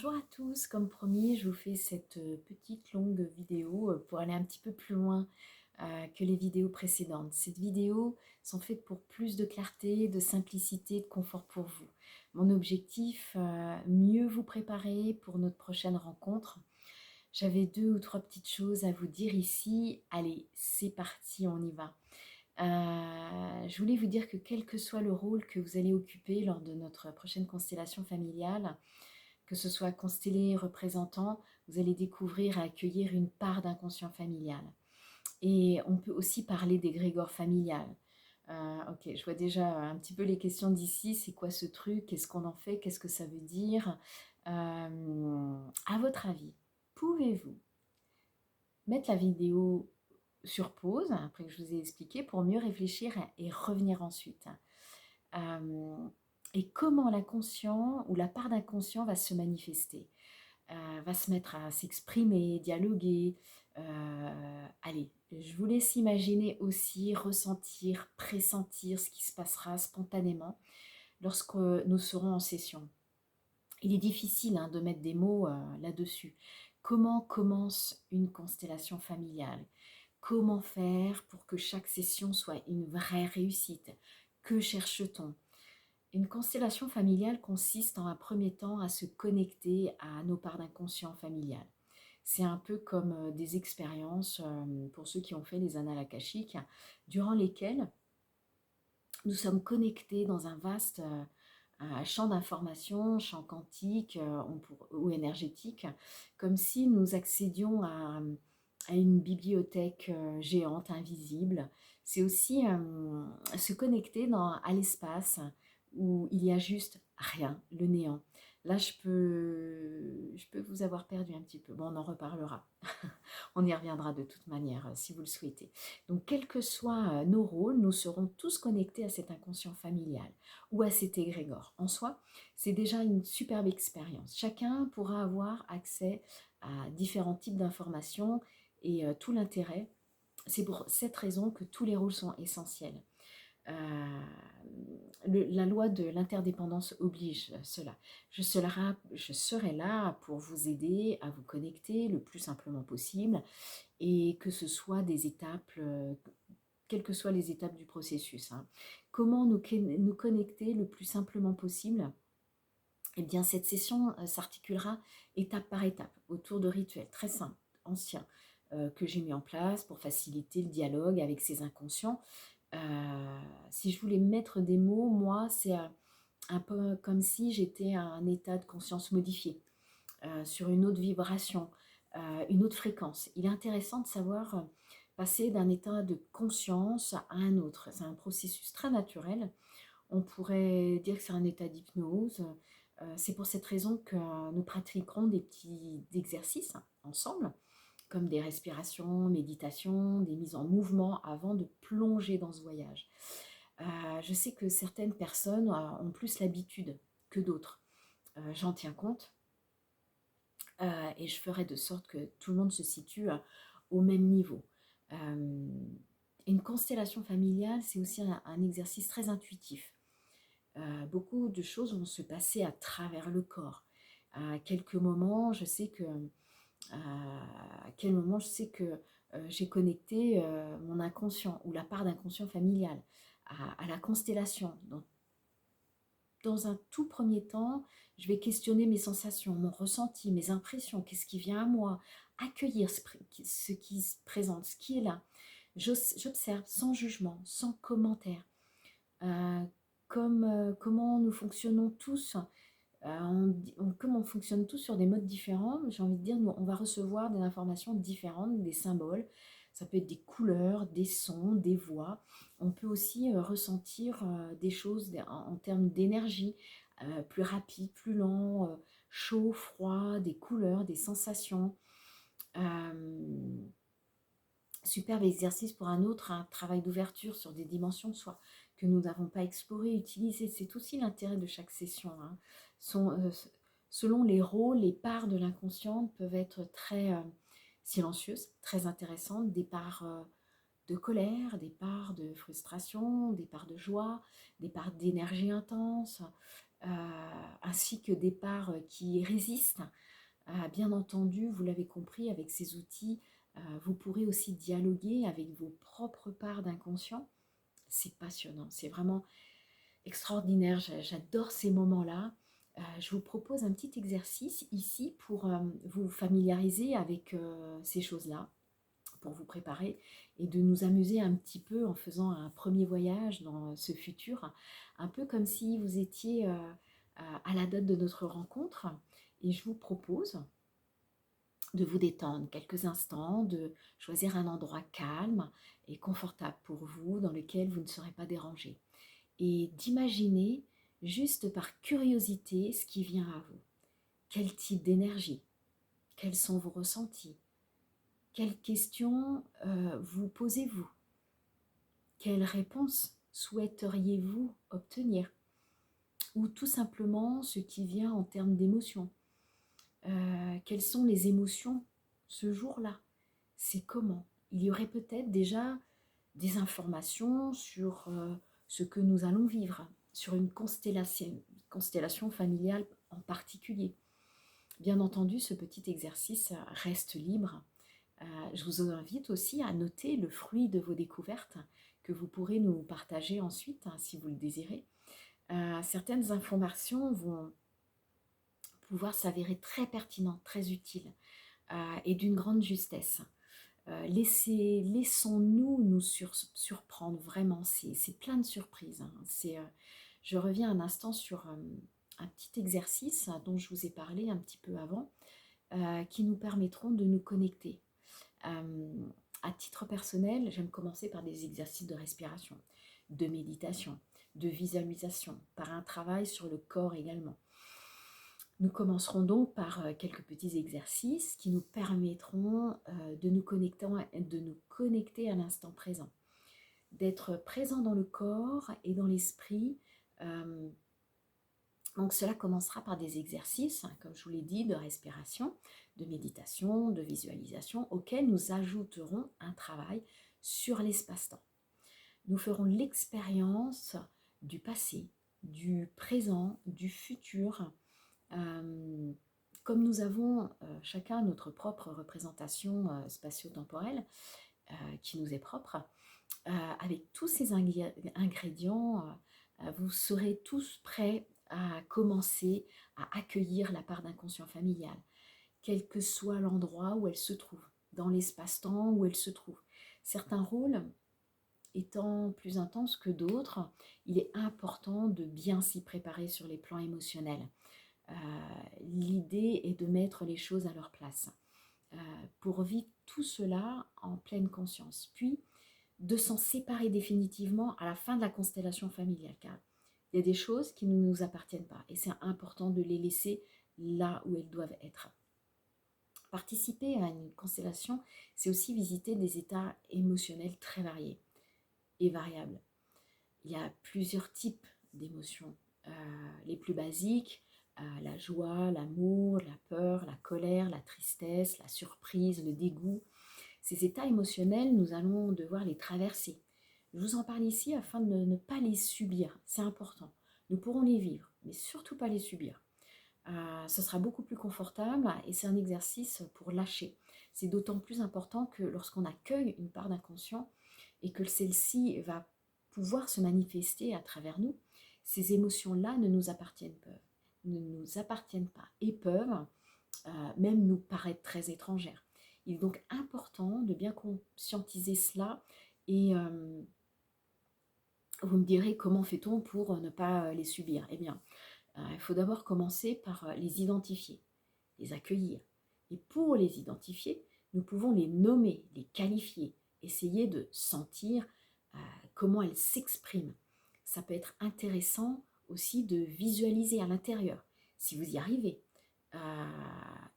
Bonjour à tous, comme promis, je vous fais cette petite longue vidéo pour aller un petit peu plus loin que les vidéos précédentes. Ces vidéos sont faites pour plus de clarté, de simplicité, de confort pour vous. Mon objectif, mieux vous préparer pour notre prochaine rencontre. J'avais 2 ou 3 petites choses à vous dire ici. Allez, c'est parti, on y va. Je voulais vous dire que quel que soit le rôle que vous allez occuper lors de notre prochaine constellation familiale, que ce soit constellé représentant, vous allez découvrir et accueillir une part d'inconscient familial. Et on peut aussi parler d'égrégore familial. Ok, je vois déjà un petit peu les questions d'ici. C'est quoi ce truc? Qu'est-ce qu'on en fait? Qu'est-ce que ça veut dire? À votre avis, pouvez-vous mettre la vidéo sur pause, après que je vous ai expliqué, pour mieux réfléchir et revenir ensuite? Euh, et comment l'inconscient ou la part d'inconscient va se manifester, va se mettre à s'exprimer, dialoguer. Allez, je vous laisse imaginer aussi, ressentir, pressentir ce qui se passera spontanément lorsque nous serons en session. Il est difficile de mettre des mots là-dessus. Comment commence une constellation familiale? Comment faire pour que chaque session soit une vraie réussite? Que cherche-t-on? Une constellation familiale consiste en un premier temps à se connecter à nos parts d'inconscient familial. C'est un peu comme des expériences, pour ceux qui ont fait les annales akashiques, durant lesquelles nous sommes connectés dans un vaste champ d'information, champ quantique ou énergétique, comme si nous accédions à une bibliothèque géante, invisible. C'est aussi se connecter à l'espace où il y a juste rien, le néant. Là, je peux vous avoir perdu un petit peu. Bon, on en reparlera. On y reviendra de toute manière, si vous le souhaitez. Donc, quels que soient nos rôles, nous serons tous connectés à cet inconscient familial ou à cet égrégore. En soi, c'est déjà une superbe expérience. Chacun pourra avoir accès à différents types d'informations et tout l'intérêt, c'est pour cette raison que tous les rôles sont essentiels. Euh, la loi de l'interdépendance oblige cela. Je serai là pour vous aider à vous connecter le plus simplement possible et que ce soit des étapes, quelles que soient les étapes du processus. Comment nous connecter le plus simplement possible? Eh bien, cette session s'articulera étape par étape autour de rituels très simples, anciens, que j'ai mis en place pour faciliter le dialogue avec ces inconscients. Si je voulais mettre des mots, moi, c'est un peu comme si j'étais à un état de conscience modifié, sur une autre vibration, une autre fréquence. Il est intéressant de savoir passer d'un état de conscience à un autre. C'est un processus très naturel. On pourrait dire que c'est un état d'hypnose. C'est pour cette raison que nous pratiquerons des petits exercices ensemble, comme des respirations, méditations, des mises en mouvement avant de plonger dans ce voyage. Je sais que certaines personnes ont plus l'habitude que d'autres. J'en tiens compte et je ferai de sorte que tout le monde se situe au même niveau. Une constellation familiale, c'est aussi un exercice très intuitif. Beaucoup de choses vont se passer à travers le corps. À quelques moments, je sais que à quel moment je sais que j'ai connecté mon inconscient ou la part d'inconscient familial à la constellation. Donc, dans un tout premier temps, je vais questionner mes sensations, mon ressenti, mes impressions, qu'est-ce qui vient à moi, accueillir ce qui se présente, ce qui est là. J'observe sans jugement, sans commentaire, euh, comment nous fonctionnons tous. Comme on fonctionne tous sur des modes différents, j'ai envie de dire, nous, on va recevoir des informations différentes, des symboles. Ça peut être des couleurs, des sons, des voix. On peut aussi ressentir des choses en termes d'énergie, plus rapide, plus lent, chaud, froid, des couleurs, des sensations. Euh, Superbe exercice pour un autre, un travail d'ouverture sur des dimensions de soi que nous n'avons pas explorées, utilisées. C'est aussi l'intérêt de chaque session. Selon les rôles, les parts de l'inconscient peuvent être très silencieuses, très intéressantes, des parts de colère, des parts de frustration, des parts de joie, des parts d'énergie intense. ainsi que des parts qui résistent. Bien entendu, vous l'avez compris, avec ces outils, vous pourrez aussi dialoguer avec vos propres parts d'inconscient. C'est passionnant, c'est vraiment extraordinaire, j'adore ces moments-là. Je vous propose un petit exercice ici pour vous familiariser avec ces choses-là, pour vous préparer et de nous amuser un petit peu en faisant un premier voyage dans ce futur, un peu comme si vous étiez à la date de notre rencontre. Et je vous propose de vous détendre quelques instants, de choisir un endroit calme et confortable pour vous, dans lequel vous ne serez pas dérangé. Et d'imaginer, juste par curiosité, ce qui vient à vous. Quel type d'énergie? Quels sont vos ressentis? Quelles questions vous posez-vous? Quelles réponses souhaiteriez-vous obtenir? Ou tout simplement ce qui vient en termes d'émotions. Quelles sont les émotions ce jour-là? C'est comment? Il y aurait peut-être déjà des informations sur ce que nous allons vivre, sur une constellation familiale en particulier. Bien entendu, ce petit exercice reste libre. Je vous invite aussi à noter le fruit de vos découvertes que vous pourrez nous partager ensuite, hein, si vous le désirez. Certaines informations vont pouvoir s'avérer très pertinentes, très utiles et d'une grande justesse. Laissons-nous nous surprendre, vraiment, c'est plein de surprises. Hein. Je reviens un instant sur un petit exercice dont je vous ai parlé un petit peu avant, qui nous permettront de nous connecter. À titre personnel, j'aime commencer par des exercices de respiration, de méditation, de visualisation, par un travail sur le corps également. Nous commencerons donc par quelques petits exercices qui nous permettront de nous connecter à l'instant présent, d'être présent dans le corps et dans l'esprit. Donc cela commencera par des exercices, hein, comme je vous l'ai dit, de respiration, de méditation, de visualisation, auxquels nous ajouterons un travail sur l'espace-temps. Nous ferons l'expérience du passé, du présent, du futur. Comme nous avons chacun notre propre représentation spatio-temporelle qui nous est propre, avec tous ces ingrédients, vous serez tous prêts à commencer à accueillir la part d'inconscient familial, quel que soit l'endroit où elle se trouve, dans l'espace-temps où elle se trouve. Certains rôles étant plus intenses que d'autres, il est important de bien s'y préparer sur les plans émotionnels. L'idée est de mettre les choses à leur place pour vivre tout cela en pleine conscience, puis de s'en séparer définitivement à la fin de la constellation familiale, car il y a des choses qui ne nous appartiennent pas et c'est important de les laisser là où elles doivent être. Participer à une constellation, c'est aussi visiter des états émotionnels très variés et variables. Il y a plusieurs types d'émotions. Les plus basiques, la joie, l'amour, la peur, la colère, la tristesse, la surprise, le dégoût. Ces états émotionnels, nous allons devoir les traverser. Je vous en parle ici afin de ne pas les subir, c'est important. Nous pourrons les vivre, mais surtout pas les subir. Ce sera beaucoup plus confortable et c'est un exercice pour lâcher. C'est d'autant plus important que lorsqu'on accueille une part d'inconscient et que celle-ci va pouvoir se manifester à travers nous, ces émotions-là ne nous appartiennent pas et peuvent même nous paraître très étrangères. Il est donc important de bien conscientiser cela et vous me direz comment fait-on pour ne pas les subir. Eh bien, il faut d'abord commencer par les identifier, les accueillir. Et pour les identifier, nous pouvons les nommer, les qualifier, essayer de sentir comment elles s'expriment. Ça peut être intéressant aussi de visualiser à l'intérieur, si vous y arrivez,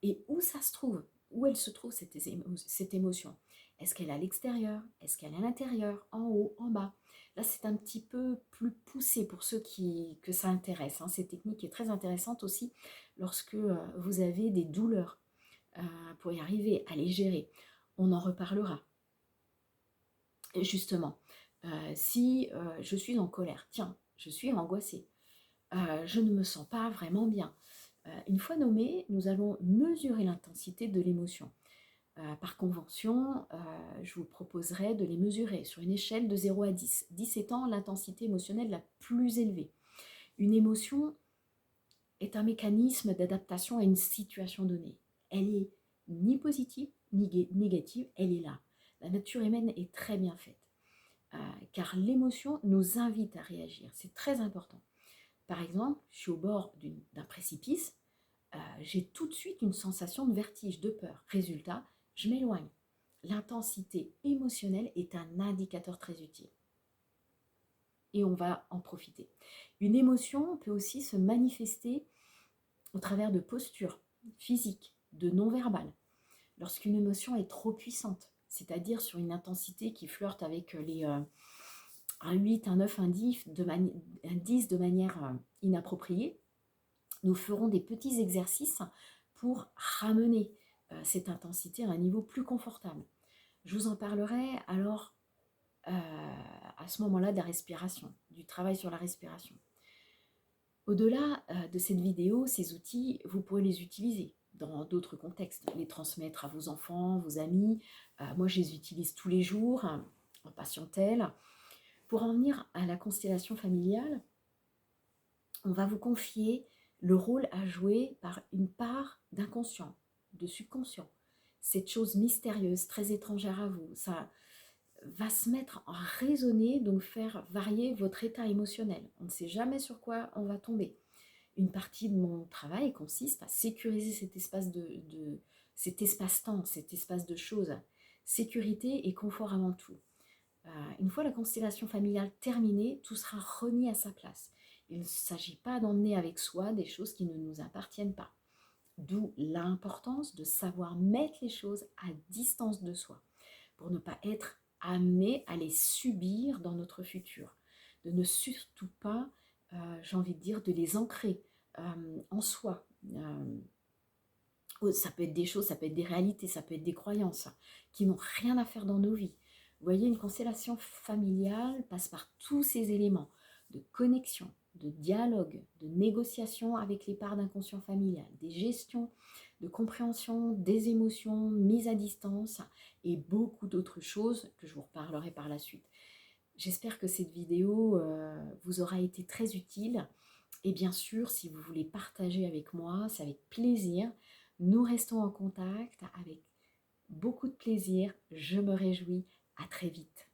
et où ça se trouve, où elle se trouve cette émotion. Est-ce qu'elle est à l'extérieur? Est-ce qu'elle est à l'intérieur? En haut? En bas? Là, c'est un petit peu plus poussé pour ceux que ça intéresse. Hein. Cette technique est très intéressante aussi lorsque vous avez des douleurs. Pour y arriver à les gérer, on en reparlera. Et justement, si je suis en colère, tiens, je suis angoissée, je ne me sens pas vraiment bien. Une fois nommé, nous allons mesurer l'intensité de l'émotion. Par convention, je vous proposerai de les mesurer sur une échelle de 0 à 10. 10 étant l'intensité émotionnelle la plus élevée. Une émotion est un mécanisme d'adaptation à une situation donnée. Elle est ni positive ni négative, elle est là. La nature humaine est très bien faite, car l'émotion nous invite à réagir. C'est très important. Par exemple, je suis au bord d'un précipice, j'ai tout de suite une sensation de vertige, de peur. Résultat, je m'éloigne. L'intensité émotionnelle est un indicateur très utile. Et on va en profiter. Une émotion peut aussi se manifester au travers de postures physiques, de non-verbal. Lorsqu'une émotion est trop puissante, c'est-à-dire sur une intensité qui flirte avec un 8, un 9, un 10 de manière inappropriée, nous ferons des petits exercices pour ramener cette intensité à un niveau plus confortable. Je vous en parlerai alors à ce moment-là de la respiration, du travail sur la respiration. Au-delà de cette vidéo, ces outils, vous pourrez les utiliser dans d'autres contextes, les transmettre à vos enfants, vos amis. Moi, je les utilise tous les jours en patientèle. Pour en venir à la constellation familiale, on va vous confier le rôle à jouer par une part d'inconscient, de subconscient. Cette chose mystérieuse, très étrangère à vous, ça va se mettre à résonner, donc faire varier votre état émotionnel. On ne sait jamais sur quoi on va tomber. Une partie de mon travail consiste à sécuriser cet espace-temps, cet espace de choses. Sécurité et confort avant tout. Une fois la constellation familiale terminée, tout sera remis à sa place. Il ne s'agit pas d'emmener avec soi des choses qui ne nous appartiennent pas. D'où l'importance de savoir mettre les choses à distance de soi, pour ne pas être amené à les subir dans notre futur. De ne surtout pas, j'ai envie de dire, de les ancrer en soi. Ça peut être des choses, ça peut être des réalités, ça peut être des croyances qui n'ont rien à faire dans nos vies. Vous voyez, une constellation familiale passe par tous ces éléments de connexion, de dialogue, de négociation avec les parts d'inconscient familial, des gestions, de compréhension des émotions, mise à distance et beaucoup d'autres choses que je vous reparlerai par la suite. J'espère que cette vidéo vous aura été très utile. Et bien sûr, si vous voulez partager avec moi, c'est avec plaisir. Nous restons en contact avec beaucoup de plaisir. Je me réjouis. À très vite.